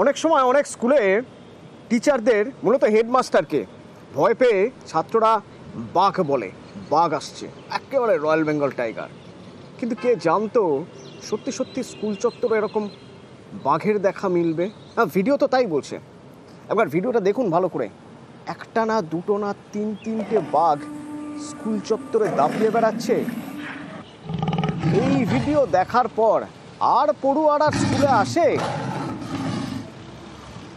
অনেক সময় অনেক স্কুলে টিচারদের, মূলত হেডমাস্টারকে ভয় পেয়ে ছাত্ররা বাঘ বলে, বাঘ আসছে, একেবারে রয়্যাল বেঙ্গল টাইগার। কিন্তু কে জানতো সত্যি সত্যি স্কুল চত্বরে এরকম বাঘের দেখা মিলবে? ভিডিও তো তাই বলছে। একবার ভিডিওটা দেখুন ভালো করে। একটা না, দুটো না, তিনটে বাঘ স্কুল চত্বরে দাপিয়ে বেড়াচ্ছে। এই ভিডিও দেখার পর আর পড়ুয়ারা স্কুলে আসে?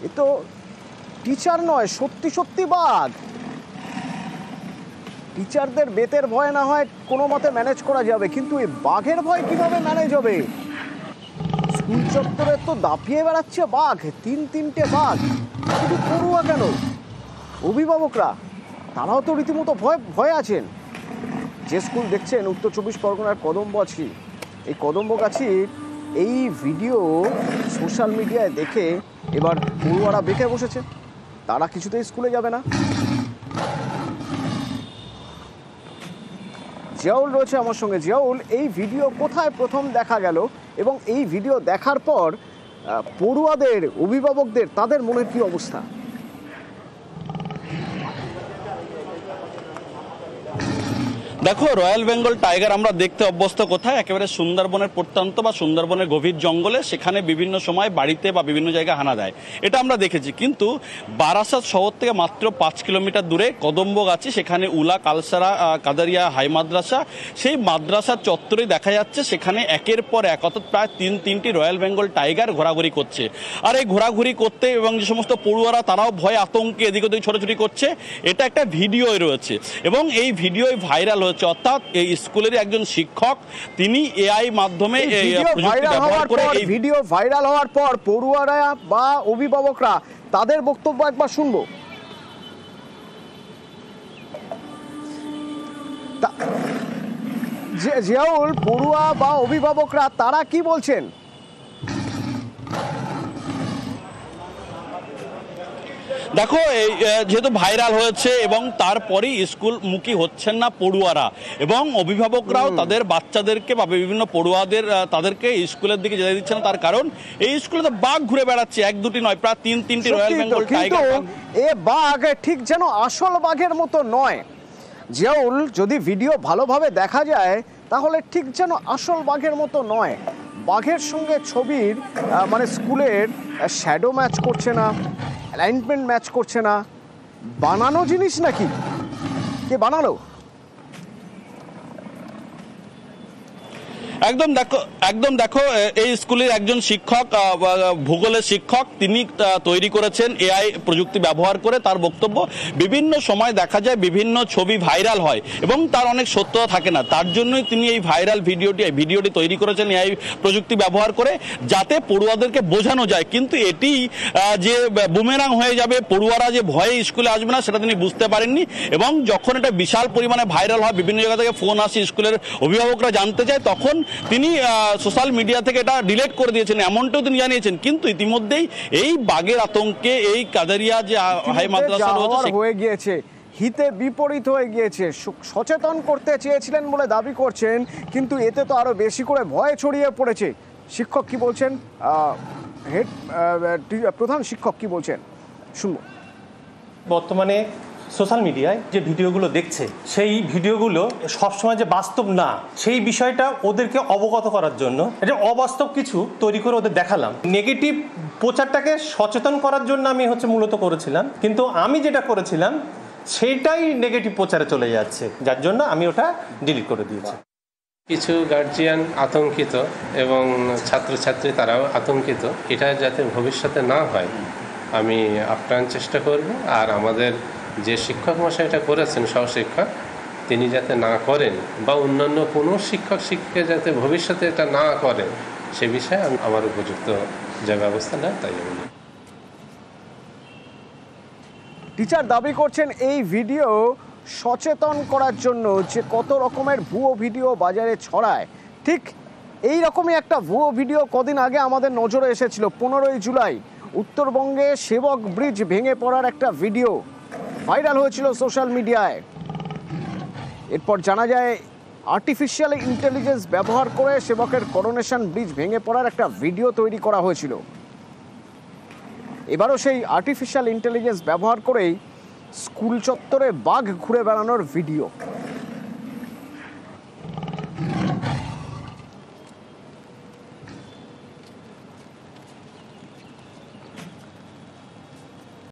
এ তো টিচার নয়, সত্যি সত্যি বাঘ। টিচারদের বেতের ভয় না হয় কোনো মতে ম্যানেজ করা যাবে, কিন্তু এই বাঘের ভয় কিভাবে ম্যানেজ হবে? স্কুল চত্বরে তো দাপিয়ে বেড়াচ্ছে বাঘ, তিনটে বাঘ। শুধু পড়ুয়া কেন, অভিভাবকরা তারাও তো রীতিমতো ভয় আছেন। যে স্কুল দেখছেন উত্তর 24 পরগনার কদমগাছি, এই কদমগাছির এই ভিডিও সোশ্যাল মিডিয়ায় দেখে এবার পড়ুয়ারা বেঁকে বসেছে, তারা কিছুতেই স্কুলে যাবে না। জিয়াউল রয়েছে আমার সঙ্গে। জিয়াউল, এই ভিডিও কোথায় প্রথম দেখা গেল এবং এই ভিডিও দেখার পর পড়ুয়াদের, অভিভাবকদের, তাদের মনের কি অবস্থা? দেখো, রয়্যাল বেঙ্গল টাইগার আমরা দেখতে অভ্যস্ত কোথায়? একেবারে সুন্দরবনের প্রত্যন্ত বা সুন্দরবনের গভীর জঙ্গলে, সেখানে বিভিন্ন সময় বাড়িতে বা বিভিন্ন জায়গায় হানা দেয়, এটা আমরা দেখেছি। কিন্তু বারাসাত শহর থেকে মাত্র 5 কিলোমিটার দূরে কদমগাছি, সেখানে উলা কালসারা কাদারিয়া হাই মাদ্রাসা, সেই মাদ্রাসার চত্বরে দেখা যাচ্ছে সেখানে একের পর এক, অর্থাৎ প্রায় তিনটি রয়্যাল বেঙ্গল টাইগার ঘোরাঘুরি করছে। আর এই ঘোরাঘুরি করতে এবং যে সমস্ত পড়ুয়ারা তারাও ভয় আতঙ্কে এদিক ওদিক ছোটাছুটি করছে, এটা একটা ভিডিওয় রয়েছে এবং এই ভিডিওয় ভাইরাল হচ্ছে। অর্থাৎ এই স্কুলের একজন শিক্ষক, তিনি এআই মাধ্যমে ভিডিও ভাইরাল হওয়ার পর পড়ুয়ারা বা অভিভাবকরা তাদের বক্তব্য একবার শুনবো। জিয়াউল, পড়ুয়া বা অভিভাবকরা তারা কি বলছেন? দেখো, এই যেহেতু ভাইরাল হয়েছে এবং তারপরেই স্কুলমুখী হচ্ছেন না পড়ুয়ারা, এবং অভিভাবকরাও তাদের বাচ্চাদেরকে বা বিভিন্ন পড়ুয়াদের তাদেরকে স্কুলের দিকে যেতে দিচ্ছে না। তার কারণ এই স্কুলে তো বাঘ ঘুরে বেড়াচ্ছে, এক দুটি নয়, প্রায় তিনটি রয়্যাল বেঙ্গল টাইগার। এ বাঘ ঠিক যেন আসল বাঘের মতো নয়। জিয়াউল, যদি ভিডিও ভালোভাবে দেখা যায় তাহলে ঠিক যেন আসল বাঘের মতো নয়। বাঘের সঙ্গে ছবির মানে স্কুলের শ্যাডো ম্যাচ করছে না, অ্যালাইনমেন্ট ম্যাচ করছে না। বানানো জিনিস নাকি? কে বানালো? একদম দেখো, এই স্কুলের একজন শিক্ষক, ভূগোলের শিক্ষক, তিনি তৈরি করেছেন এআই প্রযুক্তি ব্যবহার করে। তার বক্তব্য, বিভিন্ন সময় দেখা যায় বিভিন্ন ছবি ভাইরাল হয় এবং তার অনেক সত্যতা থাকে না, তার জন্যই তিনি এই ভাইরাল ভিডিওটি তৈরি করেছেন এআই প্রযুক্তি ব্যবহার করে, যাতে পড়ুয়াদেরকে বোঝানো যায়। কিন্তু এটি যে বুমেরাং হয়ে যাবে, পড়ুয়ারা যে ভয়ে স্কুলে আসবে না, সেটা তিনি বুঝতে পারেননি। এবং যখন এটা বিশাল পরিমাণে ভাইরাল হয়, বিভিন্ন জায়গা থেকে ফোন আসে, স্কুলের অভিভাবকরা জানতে চায়, তখন তিনি সোশ্যাল মিডিয়া থেকে এটা ডিলিট করে দিয়েছেন, এমনটাও তিনি জানিয়েছেন। কিন্তু ইতিমধ্যেই এই বাঘের আতঙ্কে এই কাদারিয়া যে হাই মাদ্রাসা হয়ে গিয়েছে, হিতে বিপরীত হয়ে গিয়েছে। সচেতন করতে চেয়েছিলেন বলে দাবি করছেন, কিন্তু এতে তো আরো বেশি করে ভয় ছড়িয়ে পড়েছে। শিক্ষক কি বলছেন, প্রধান শিক্ষক কি বলছেন, শুনবো। বর্তমানে সোশ্যাল মিডিয়ায় যে ভিডিওগুলো দেখছে, সেই ভিডিওগুলো সবসময় যে বাস্তব না, সেই বিষয়টা ওদেরকে অবগত করার জন্য এটা অবাস্তব কিছু তৈরি করে ওদের দেখালাম। নেগেটিভ প্রচারটাকে সচেতন করার জন্য আমি মূলত করেছিলাম, কিন্তু আমি যেটা করেছিলাম সেইটাই নেগেটিভ প্রচারে চলে যাচ্ছে, যার জন্য আমি ওটা ডিলিট করে দিয়েছি। কিছু গার্জিয়ান আতঙ্কিত এবং ছাত্রছাত্রী তারাও আতঙ্কিত। এটা যাতে ভবিষ্যতে না হয় আমি আপ্রাণ চেষ্টা করব। আর আমাদের যে শিক্ষক মশাই এটা করেছেন, সহশিক্ষক, তিনি যাতে না করেন বা অন্যান্য কোনো শিক্ষক শিক্ষিকা যাতে ভবিষ্যতে এটা না করেন, সে বিষয়ে আমার উপযুক্ত যে ব্যবস্থা নেয় তাই আমি। টিচার দাবি করছেন এই ভিডিও সচেতন করার জন্য, যে কত রকমের ভুয়ো ভিডিও বাজারে ছড়ায়। ঠিক এই রকমই একটা ভুয়ো ভিডিও কদিন আগে আমাদের নজরে এসেছিল। 15ই জুলাই উত্তরবঙ্গে সেবক ব্রিজ ভেঙে পড়ার একটা ভিডিও ভাইরাল হয়েছিল সোশ্যাল মিডিয়ায়। এরপর জানা যায় আর্টিফিশিয়াল ইন্টেলিজেন্স ব্যবহার করে সেবকের করোনেশন ব্রিজ ভেঙে পড়ার একটা ভিডিও তৈরি করা হয়েছিল। এবারও সেই আর্টিফিশিয়াল ইন্টেলিজেন্স ব্যবহার করেই স্কুল চত্বরে বাঘ ঘুরে বেড়ানোর ভিডিও।